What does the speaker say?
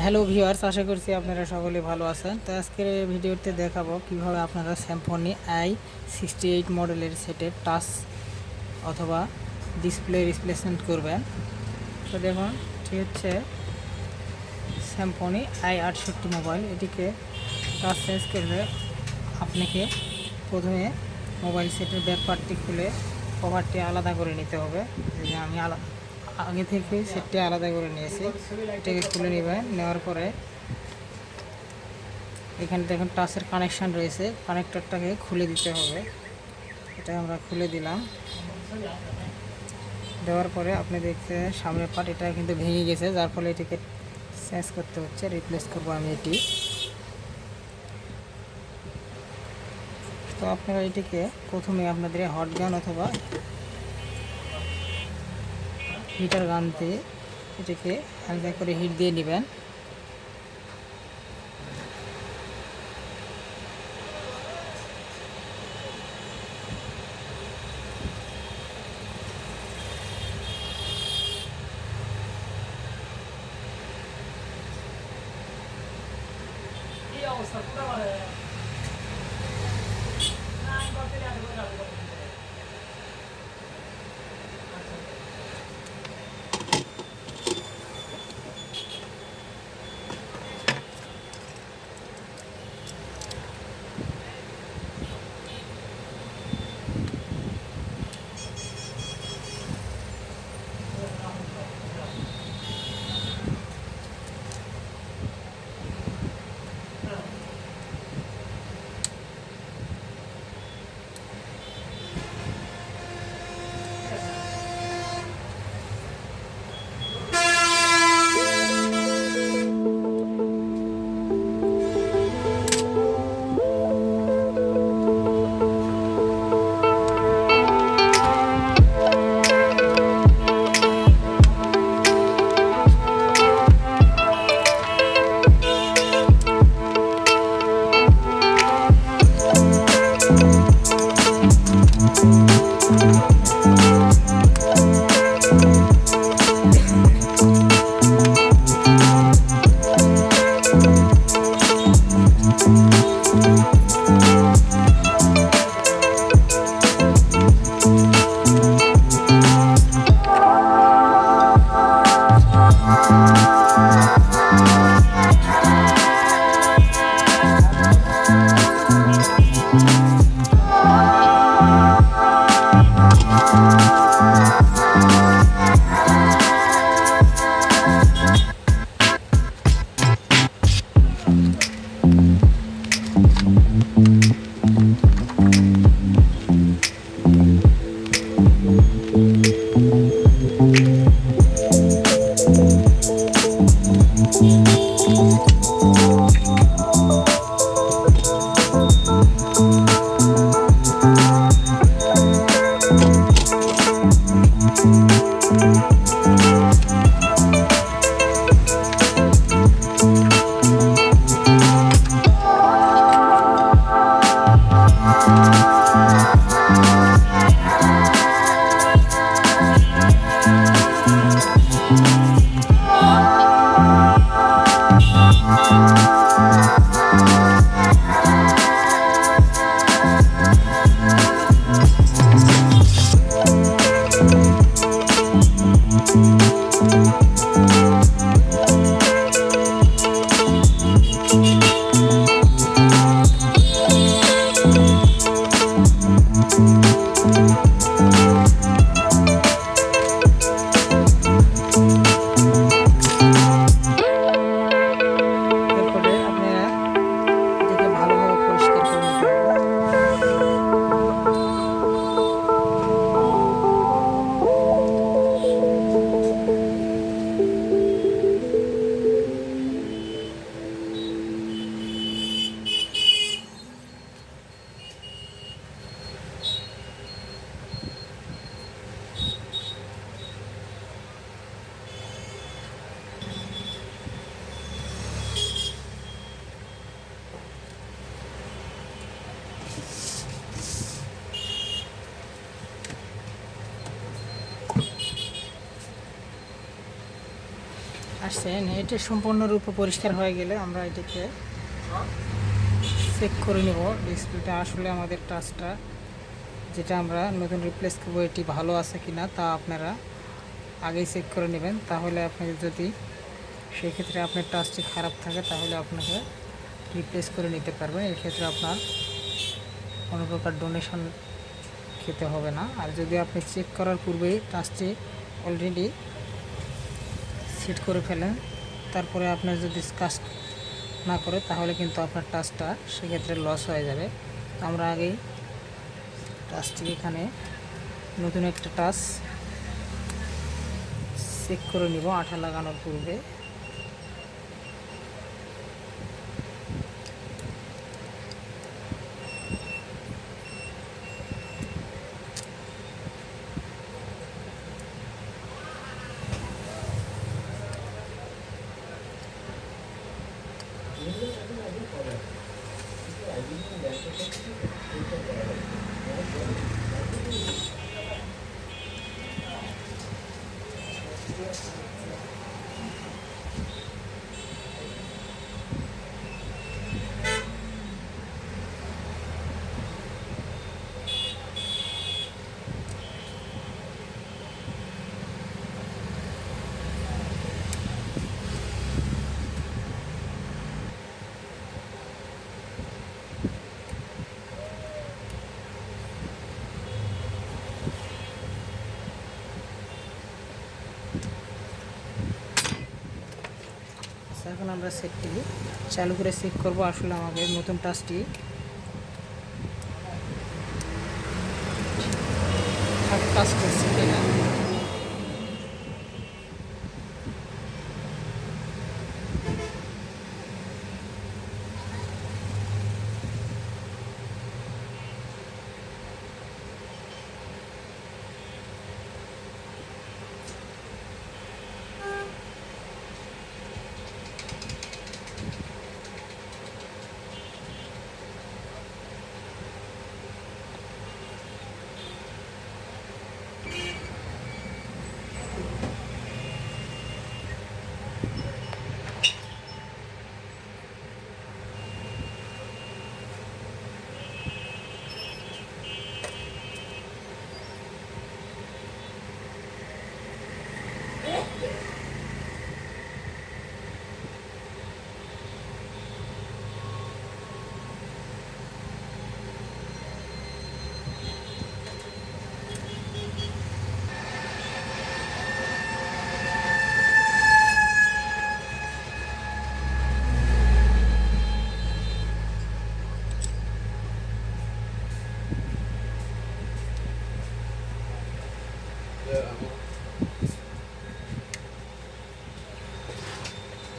Hello viewers, আশা করছি আপনারা সকলে ভালো আছেন। তো আজকের এই ভিডিওতে দেখাবো কিভাবে আপনারা সিম্ফনি i68 মডেলের সেটের টাচ অথবা ডিসপ্লে রিপ্লেসমেন্ট করবেন। তো দেখুন, এটি হচ্ছে সিম্ফনি i68 মোবাইল। এটিকে টাচ চেঞ্জ করলে আপনাকে প্রথমে মোবাইল সেটের ব্যাক পার্টটি খুলে কভারটি আলাদা করে নিতে হবে। আমি আগে থেকে সেটটি আলাদা করে নিয়েছি। এটাকে খুলে নেবেন। নেওয়ার পরে এখানে দেখুন টাচের কানেকশান রয়েছে, কানেক্টরটাকে খুলে দিতে হবে। এটা আমরা খুলে দিলাম। দেওয়ার পরে আপনি দেখতে সামনের পার্ট এটা কিন্তু ভেঙে গেছে, যার ফলে এটিকে চেঞ্জ করতে হচ্ছে, রিপ্লেস করবো আমি এটি। তো আপনারা এটিকে প্রথমে আপনাদের হট গান অথবা হিটার গান দিয়ে এটিকে হালকা করে হিট দিয়ে নেবেন। আসছে। এটা সম্পূর্ণরূপে পরিষ্কার হয়ে গেলে আমরা এটাকে চেক করে নেব ডিসপ্লেটা আসলে আমাদের টাচটা যেটা আমরা নতুন রিপ্লেস করবো এটি ভালো আছে কি না তা আপনারা আগেই চেক করে নেবেন। তাহলে আপনাকে যদি সেই ক্ষেত্রে আপনার টাচটি খারাপ থাকে তাহলে আপনাকে রিপ্লেস করে নিতে পারবেন। এক্ষেত্রে আপনার কোনো প্রকার ডোনেশন খেতে হবে না। আর যদি আপনি চেক করার পূর্বেই টাচটি অলরেডি সেট করে ফেলেন, তারপরে আপনার যদি কাজ না করে তাহলে কিন্তু আপনার টাচটা সেক্ষেত্রে লস হয়ে যাবে। আমরা আগেই টাচটি এখানে নতুন একটা টাচ চেক করে নিব আঠা লাগানোর পূর্বে। এখন আমরা সেটটি চালু করে চেক করব আসলে আমাদের নতুন টাচটি